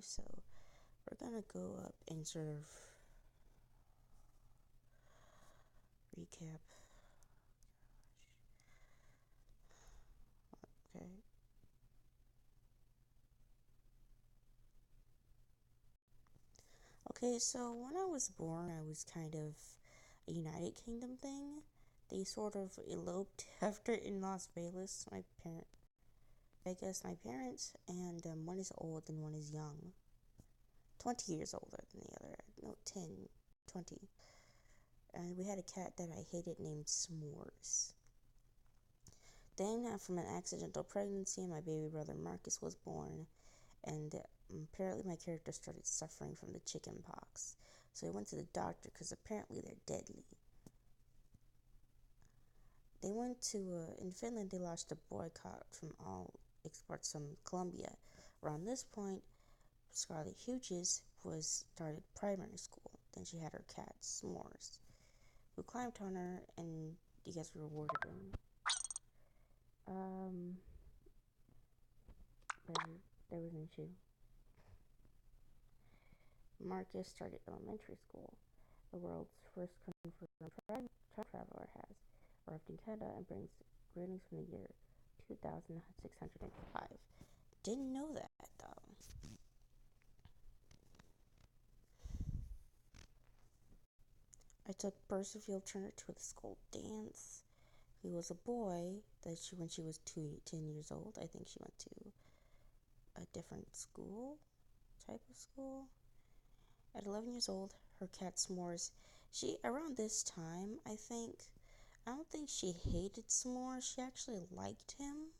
So we're gonna go up and sort of recap. Okay. Okay, so when I was born, I was kind of a United Kingdom thing. They sort of eloped after in Las Vegas. My parents, and one is old and one is young. 20 years older than the other. No, 10, 20. And we had a cat that I hated named S'mores. Then, from an accidental pregnancy, my baby brother Marcus was born, and apparently my character started suffering from the chicken pox. So he went to the doctor because apparently they're deadly. They went to, in Finland, they launched a boycott from all exports from Colombia. Around this point, Scarlett Hughes was started primary school. Then she had her cat, S'mores, who climbed on her, and you guys rewarded him. There was an issue. Marcus started elementary school. The world's first confirmed time traveler has arrived in Canada and brings greetings from the year 2605. Didn't know that, though. I took Percival Turner to the school dance. He was a boy that when she was 10 years old, I think she went to a different school, type of school. At 11 years old, her cat S'mores, around this time, I don't think she hated S'mores, she actually liked him.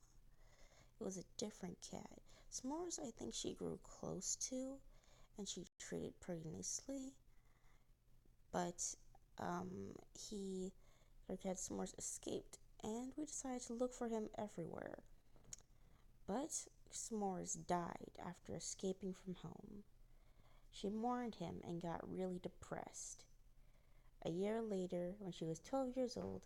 It was a different cat. S'mores, I think she grew close to, and she treated pretty nicely. But, her cat S'mores escaped, and we decided to look for him everywhere. But S'mores died after escaping from home. She mourned him and got really depressed. A year later, when she was 12 years old,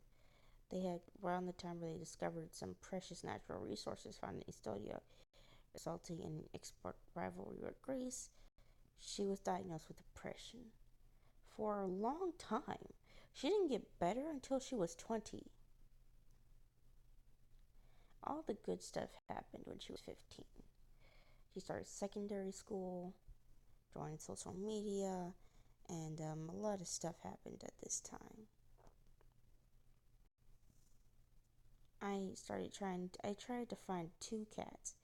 they had around the time where they discovered some precious natural resources found in Estonia, resulting in export rivalry with Greece. She was diagnosed with depression. For a long time, she didn't get better until she was 20. All the good stuff happened when she was 15. She started secondary school, joined social media, and a lot of stuff happened at this time. I tried to find two cats,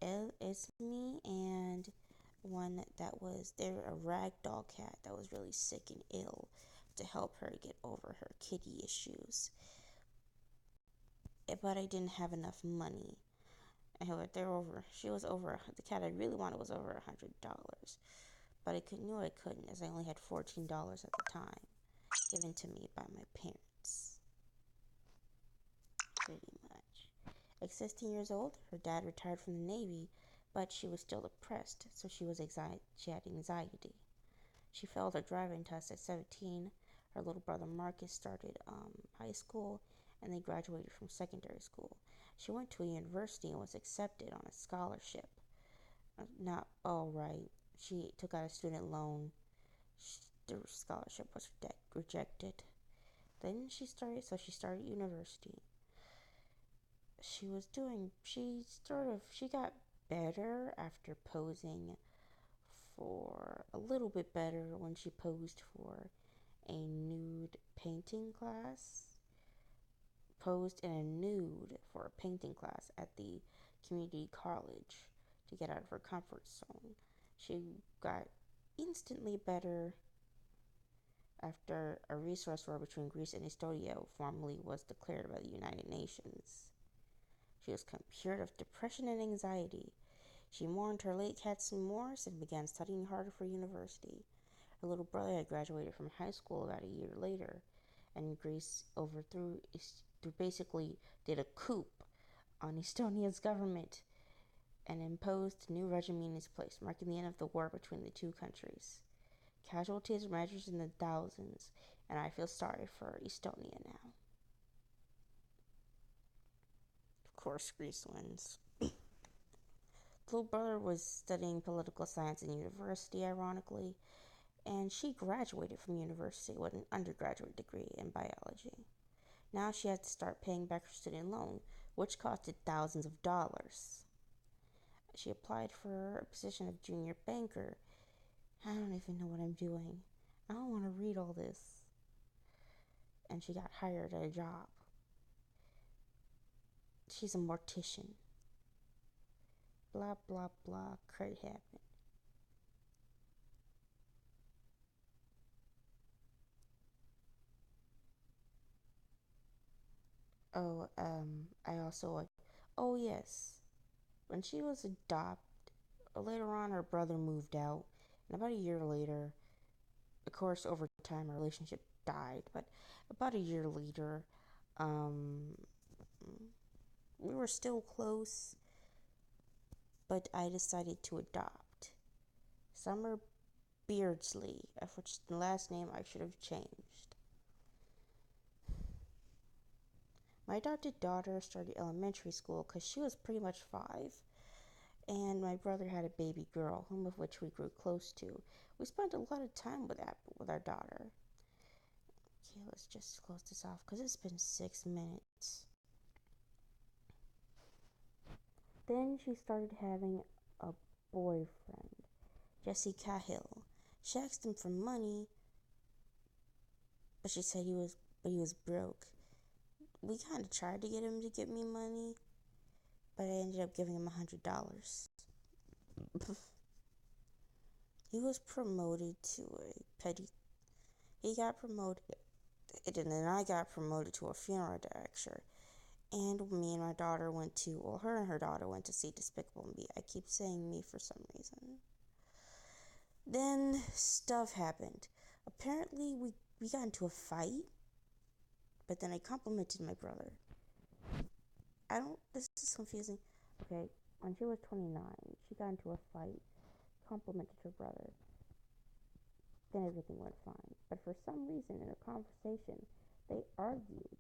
Esme and one that was, they're a ragdoll cat that was really sick and ill, to help her get over her kitty issues. But I didn't have enough money. The cat I really wanted was over $100. But knew I couldn't, as I only had $14 at the time, given to me by my parents. Pretty much. At 16 years old, her dad retired from the Navy, but she was still depressed, so she had anxiety. She failed her driving test at 17. Her little brother Marcus started high school, and they graduated from secondary school. She went to a university and was accepted on a scholarship. Not all right. She took out a student loan. The scholarship was rejected. Then she started university. She got better after posing for a little bit better when she posed for a nude painting class. Posed in a nude for a painting class at the community college to get out of her comfort zone. She got instantly better after a resource war between Greece and Estonia formally was declared by the United Nations. She was cured of depression and anxiety. She mourned her late cat S'mores and began studying harder for university. Her little brother had graduated from high school about a year later, and Greece basically did a coup on Estonia's government and imposed a new regime in its place, marking the end of the war between the two countries. Casualties were measured in the thousands, and I feel sorry for Estonia now. Of course, Greece wins. The little brother was studying political science in university, ironically, and she graduated from university with an undergraduate degree in biology. Now she had to start paying back her student loan, which costed thousands of dollars. She applied for a position of junior banker. I don't even know what I'm doing. I don't want to read all this. And she got hired at a job. She's a mortician. Blah, blah, blah. Credit happened. Oh, I also, oh yes. When she was adopted, later on her brother moved out. And about a year later, of course, over time our relationship died. But about a year later, um, we were still close. But I decided to adopt Summer Beardsley, of which the last name I should have changed. My adopted daughter started elementary school because she was pretty much 5, and my brother had a baby girl, whom of which we grew close to. We spent a lot of time with our daughter. Okay, let's just close this off because it's been 6 minutes. Then she started having a boyfriend, Jesse Cahill. She asked him for money, but she said he was broke. We kind of tried to get him to give me money, but I ended up giving him $100. He was promoted to a petty. He got promoted, and then I got promoted to a funeral director. And me and my daughter went to, well, her and her daughter went to see Despicable Me. I keep saying me for some reason. Then stuff happened. Apparently, we got into a fight, but then I complimented my brother. This is confusing. Okay, when she was 29, she got into a fight, complimented her brother. Then everything went fine. But for some reason, in a conversation, they argued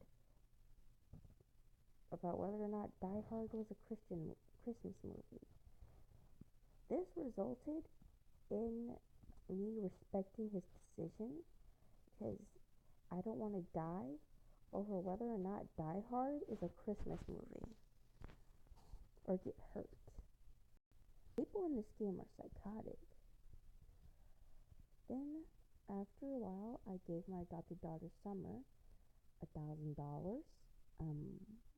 about whether or not Die Hard was a Christmas movie. This resulted in me respecting his decision, because I don't want to die over whether or not Die Hard is a Christmas movie or get hurt. People in this game are psychotic. Then, after a while, I gave my adopted daughter Summer $1,000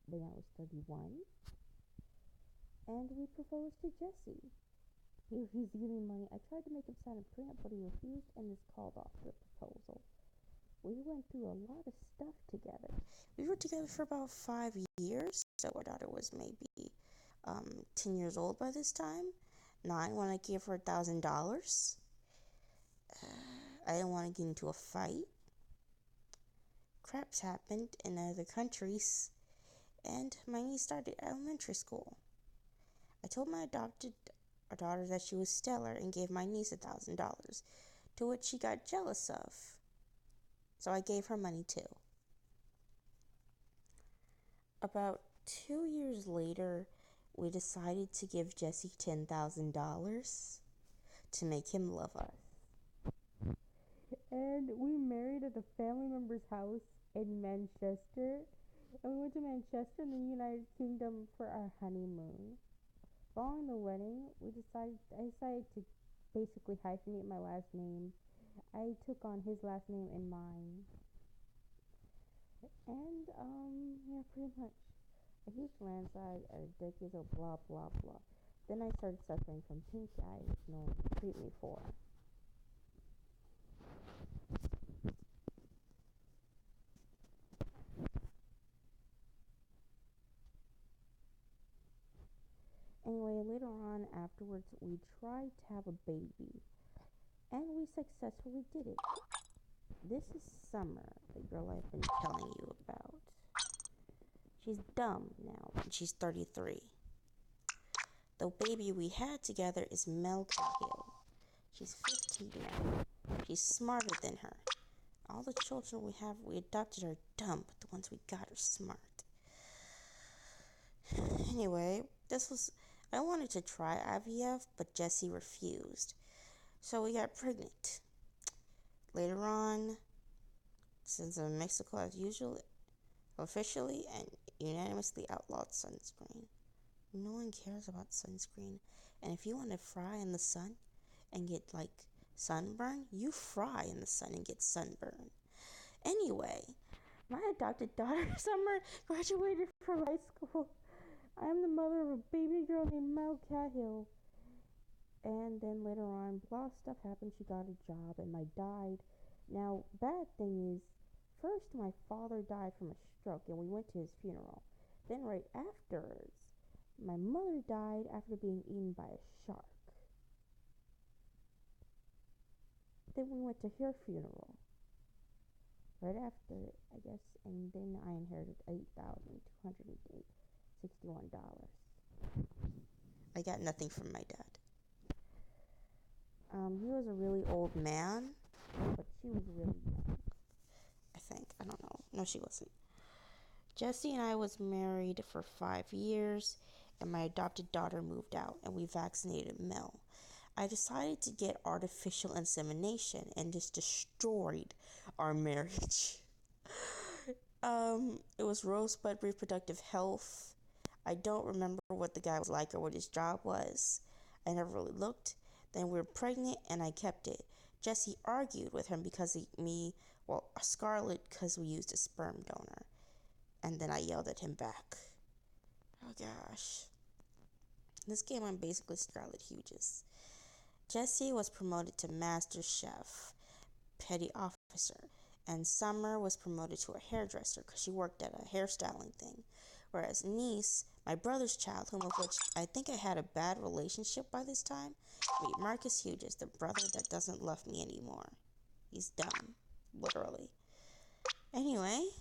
when I was 31, and we proposed to Jesse. He refused to give me money. I tried to make him sign a prenup, but he refused and just called off the proposal. We went through a lot of stuff together. We were together for about 5 years, so our daughter was maybe 10 years old by this time. 9 when I gave her $1,000. I didn't want to get into a fight. Craps happened in other countries, and my niece started elementary school. I told my adopted daughter that she was stellar and gave my niece $1,000, to which she got jealous of. So I gave her money too. About 2 years later, we decided to give Jesse $10,000 to make him love us. And we married at a family member's house in Manchester. And we went to Manchester in the United Kingdom for our honeymoon. Following the wedding, I decided to basically hyphenate my last name. I took on his last name and mine. And, yeah, pretty much. A huge landslide at a decade of blah, blah, blah. Then I started suffering from pink eye, which no one would treat me for. Anyway, later on afterwards, we tried to have a baby. And we successfully did it. This is Summer, the girl I've been telling you about. She's dumb now, and she's 33. The baby we had together is Mel Cahill. She's 15 now. She's smarter than her. All the children we adopted are dumb, but the ones we got are smart. Anyway, I wanted to try IVF, but Jesse refused. So we got pregnant. Later on, since Mexico has usually officially and unanimously outlawed sunscreen. No one cares about sunscreen. And if you want to fry in the sun and get like sunburn, you fry in the sun and get sunburn. Anyway, my adopted daughter, Summer, graduated from high school. I am the mother of a baby girl named Mel Cahill. And then later on, a lot of stuff happened. She got a job, and I died. Now, bad thing is, first my father died from a stroke, and we went to his funeral. Then right afterwards, my mother died after being eaten by a shark. Then we went to her funeral. Right after, I guess, and then I inherited $8,261. I got nothing from my dad. He was a really old man, but she was really young. I think. I don't know. No, she wasn't. Jesse and I was married for 5 years, and my adopted daughter moved out, and we vaccinated Mel. I decided to get artificial insemination and just destroyed our marriage. It was Rosebud Reproductive Health. I don't remember what the guy was like or what his job was. I never really looked. Then we were pregnant and I kept it. Jesse argued with him because Scarlett, because we used a sperm donor. And then I yelled at him back. Oh gosh. In this game, I'm basically Scarlett Hughes. Jesse was promoted to Master Chef, Petty Officer, and Summer was promoted to a hairdresser because she worked at a hairstyling thing. Whereas Niece, my brother's child, whom of which I think I had a bad relationship by this time, meet Marcus Hughes, the brother that doesn't love me anymore. He's dumb, literally. Anyway,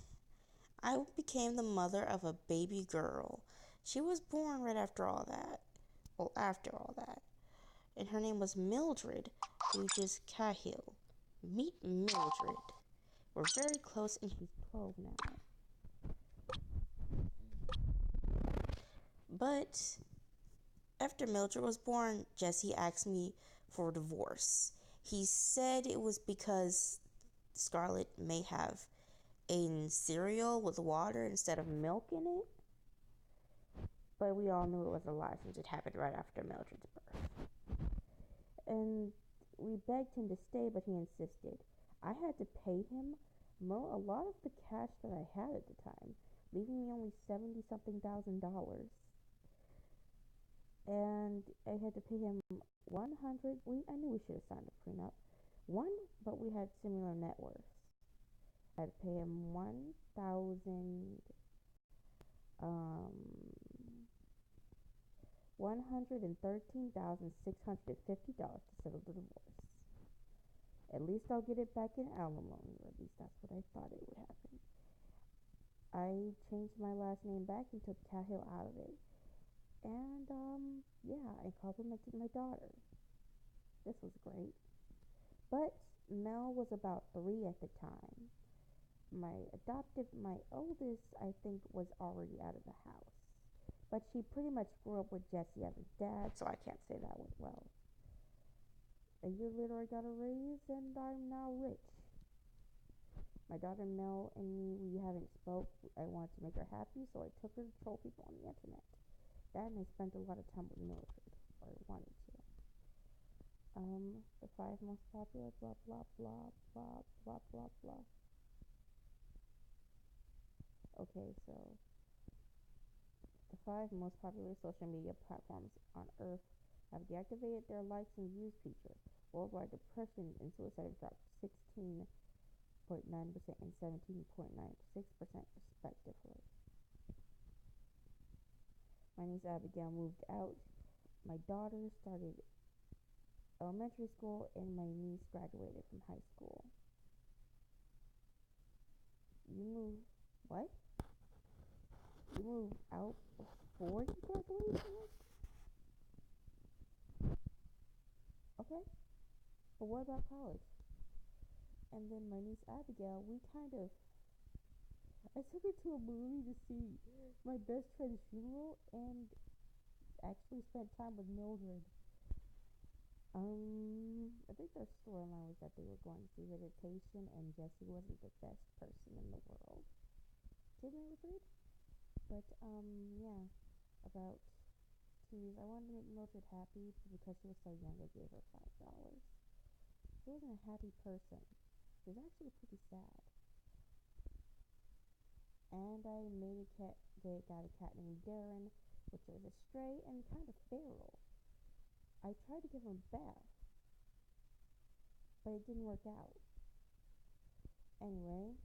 I became the mother of a baby girl. She was born right after all that. Well, after all that. And her name was Mildred Hughes Cahill. Meet Mildred. We're very close and she's 12 now. But after Mildred was born, Jesse asked me for a divorce. He said it was because Scarlett may have a cereal with water instead of milk in it. But we all knew it was a lie since it happened right after Mildred's birth. And we begged him to stay, but he insisted. I had to pay him a lot of the cash that I had at the time, leaving me only $70-something thousand. And I had to pay him 100. I knew we should have signed a prenup. But we had similar net worths. I had to pay him $113,650 to settle the divorce. At least I'll get it back in alimony, or at least that's what I thought it would happen. I changed my last name back and took Cahill out of it. And, I complimented my daughter. This was great. But Mel was about 3 at the time. My oldest, I think, was already out of the house. But she pretty much grew up with Jesse as a dad, so I can't say that went well. A year later, I got a raise, and I'm now rich. My daughter Mel and me, we haven't spoke. I wanted to make her happy, so I took her to troll people on the internet. That, and I spent a lot of time with Mildred, or I wanted to. The 5 most popular, blah, blah, blah, blah, blah, blah, blah. Okay, so the 5 most popular social media platforms on Earth have deactivated their likes and views feature. Worldwide depression and suicide dropped 16.9% and 17.96% respectively. My niece Abigail moved out. My daughter started elementary school, and my niece graduated from high school. What? You moved out before you graduated? Okay. But what about college? And then my niece Abigail, I took her to a movie to see my best friend's funeral, and actually spent time with Mildred. I think the storyline was that they were going through visitation and Jesse wasn't the best person in the world to Mildred. But, yeah, about 2 years. I wanted to make Mildred happy, but because she was so young, I gave her $5. She wasn't a happy person. She was actually pretty sad. And I made a cat, they got a cat named Darren, which was a stray and kind of feral. I tried to give him a bath, but it didn't work out. Anyway,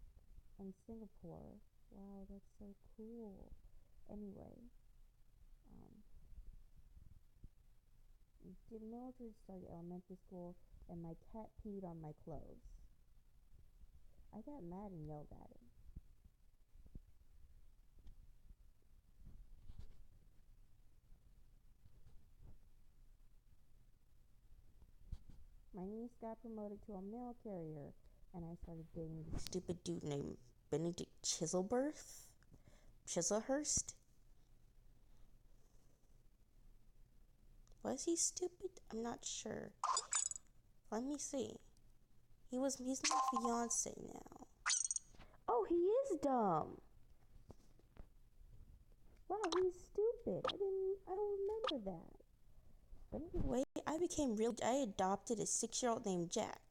in Singapore, wow, that's so cool. Anyway, um, Mildred started elementary school, and my cat peed on my clothes. I got mad and yelled at him. My niece got promoted to a mail carrier, and I started dating this stupid dude named Benedict Chiselhurst. Was he stupid? I'm not sure. Let me see. He's my fiance now. Oh, he is dumb. Wow, he's stupid. I don't remember that. But anyway, I adopted a 6-year-old named Jack.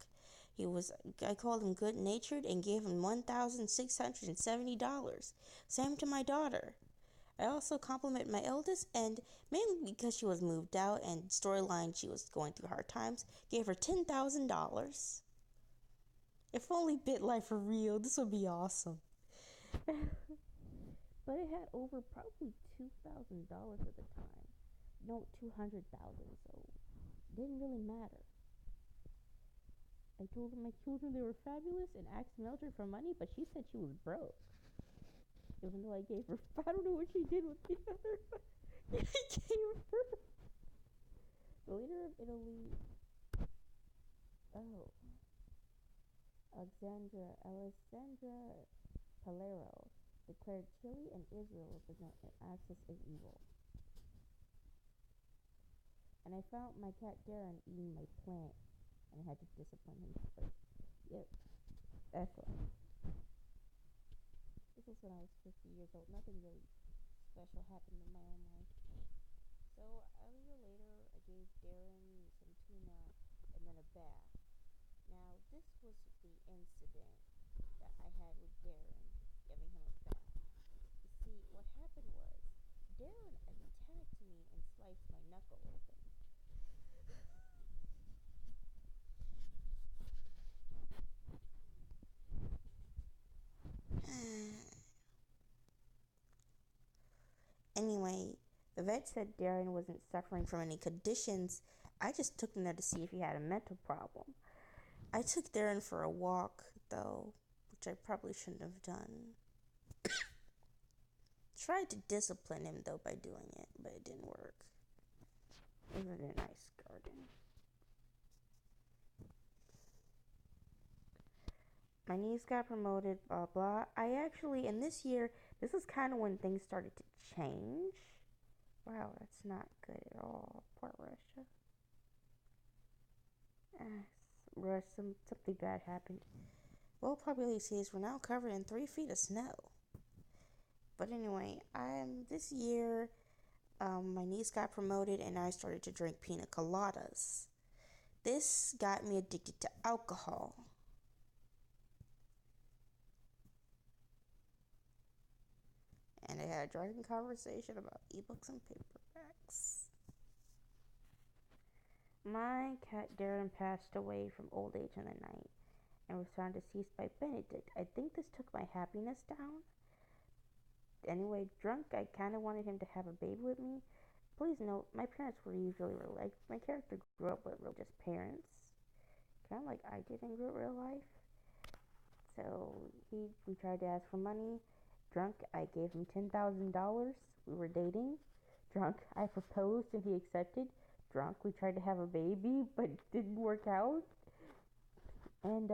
I called him good natured and gave him $1,670. Same to my daughter. I also complimented my eldest, and mainly because she was moved out and storyline she was going through hard times, gave her $10,000. If only Bitlife were real, this would be awesome. But it had over probably $2,000 at the time. No, 200,000. So it didn't really matter. I told my children they were fabulous and asked Mildred for money, but she said she was broke. Even though I gave her, I don't know what she did with the other. I gave her. The leader of Italy. Oh, Alessandra Palero declared Chile and Israel as an axis of evil. And I found my cat Darren eating my plant, and I had to discipline him first. Yep, that's one. This was when I was 50 years old. Nothing really special happened in my own life. So a year later, I gave Darren some tuna and then a bath. Now, this was the incident that I had with Darren, giving him a bath. You see, what happened was, Darren attacked me and sliced my knuckle open. Anyway, the vet said Darren wasn't suffering from any conditions. I just took him there to see if he had a mental problem. I took Darren for a walk, though, which I probably shouldn't have done. Tried to discipline him, though, by doing it, but it didn't work. It was a nice garden. My niece got promoted, blah, blah. In this year, this is kind of when things started to change. Wow, that's not good at all. Poor Russia. Something bad happened. Low probabilities were now covered in 3 feet of snow. But anyway, this year, my niece got promoted and I started to drink pina coladas. This got me addicted to alcohol. And I had a drunken conversation about ebooks and paperbacks. My cat Darren passed away from old age in the night and was found deceased by Benedict. I think this took my happiness down. Anyway, drunk, I kind of wanted him to have a baby with me. Please note, my parents were usually like my character grew up with religious parents, kind of like I did in real life. So we tried to ask for money. Drunk, I gave him $10,000. We were dating. Drunk, I proposed and he accepted. Drunk, we tried to have a baby, but it didn't work out. And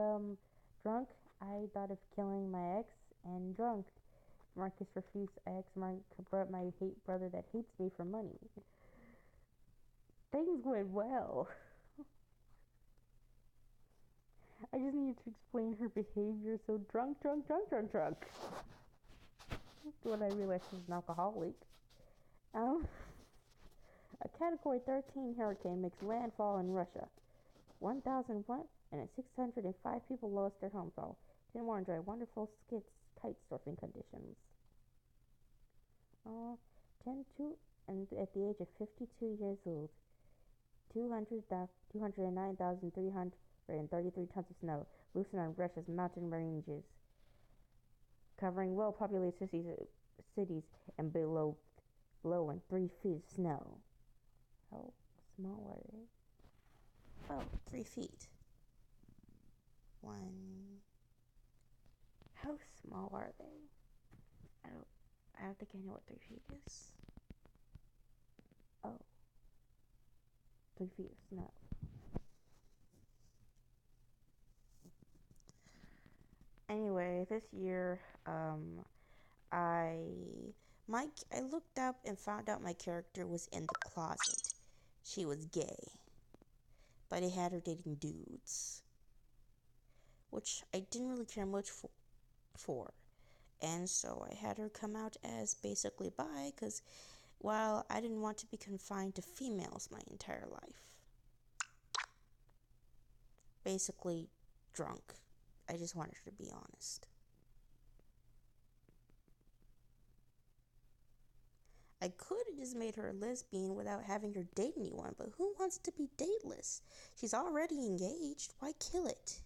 drunk, I thought of killing my ex. And drunk, Marcus refused. I asked my hate brother that hates me for money. Things went well. I just needed to explain her behavior. So drunk. When I realized she was an alcoholic. Um, a Category 13 hurricane makes landfall in Russia. 1,001 and 605 people lost their homes. All 10 more enjoy wonderful kite surfing conditions. 10 2 and at the age of 52 years old, 209,333 tons of snow loosened on Russia's mountain ranges, covering well-populated cities and below and 3 feet of snow. How small are they? Oh, 3 feet. One. How small are they? I don't think I know what 3 feet is. Oh, 3 feet of snow. Anyway, this year, I I looked up and found out my character was in the closet. She was gay, but I had her dating dudes, which I didn't really care much for. And so I had her come out as basically bi, because while I didn't want to be confined to females my entire life. Basically, drunk. I just wanted her to be honest. I could have just made her a lesbian without having her date anyone, but who wants to be dateless? She's already engaged. Why kill it?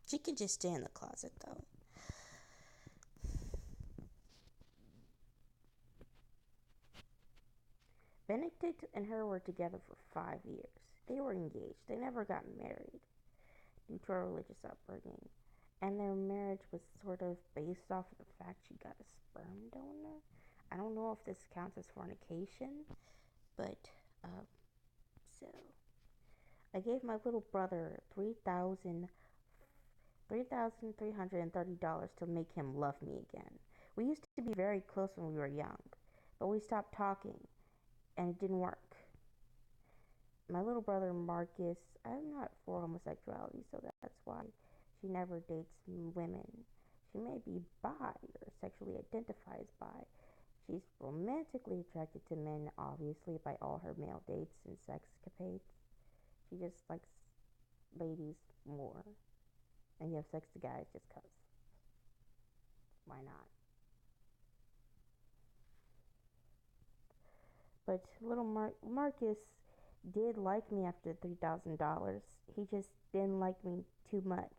She can just stay in the closet, though. Benedict and her were together for 5 years. They were engaged. They never got married due to her religious upbringing. And their marriage was sort of based off of the fact she got a sperm donor. I don't know if this counts as fornication, but so I gave my little brother $3,330 to make him love me again. We used to be very close when we were young, but we stopped talking, and it didn't work. My little brother Marcus, I'm not for homosexuality, so that's why she never dates women. She may be bi or sexually identifies bi. She's romantically attracted to men, obviously, by all her male dates and sexcapades. She just likes ladies more. And you have sex to guys just 'cause. Why not? But little Marcus did like me after $3,000. He just didn't like me too much.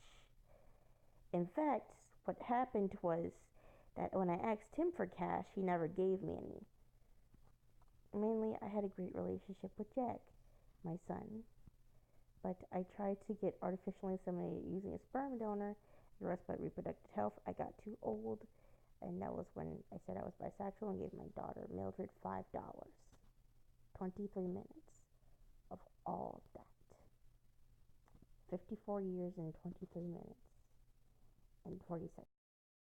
In fact, what happened was that when I asked him for cash, he never gave me any. Mainly, I had a great relationship with Jack, my son. But I tried to get artificially inseminated using a sperm donor. The rest by reproductive health. I got too old, and that was when I said I was bisexual and gave my daughter Mildred $5. 23 minutes of all of that. 54 years and 23 minutes and 40 seconds.